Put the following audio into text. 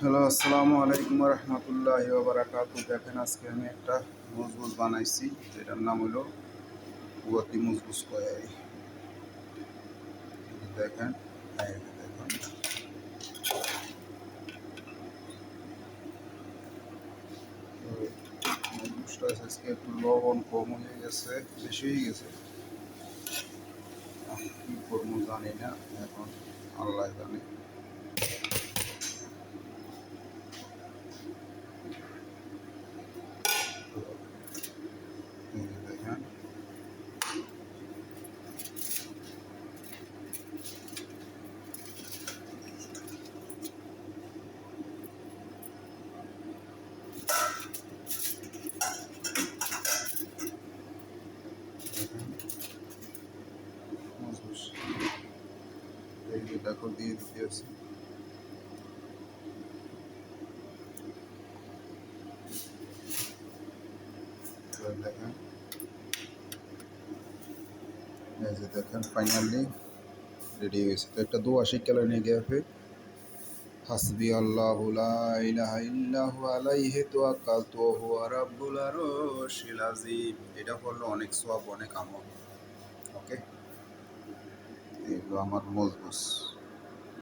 Hello, আসসালামু আলাইকুম রহমতুল্লাহি ওয়া বারাকাতুহু। দেখেন আজকে আমি একটা মুজবুজ বানাইছি, যেটার নাম হলো কুয়াতি মুজবুজ কয়। দেখেন, এই যে দেখেন, তো মুজবুজটা আজকে একটু লবণ কম হয়ে গেছে, বেশি হয়ে গেছে। আমি কি করবো জানি না, এখন আল্লাহ জানে। তো এই যে দেখেন, মুজবুজ এই যে দেখো দিয়ে দিতে আছে। দেখেন, এই যে দেখেন, ফাইনালি রেডি হয়েছে। তো একটা দোয়া শিক্ষালয় নিয়ে গিয়ে হাসবি আল্লাহু লা ইলাহা ইল্লাহু আলাইহি তাওয়াক্কালতু ওয়া হুয়া রাব্বুল আরশিল আযীম। এটা করলে অনেক সওয়াব, অনেক আমল। ওকে, এগুলো আমার মজবুত।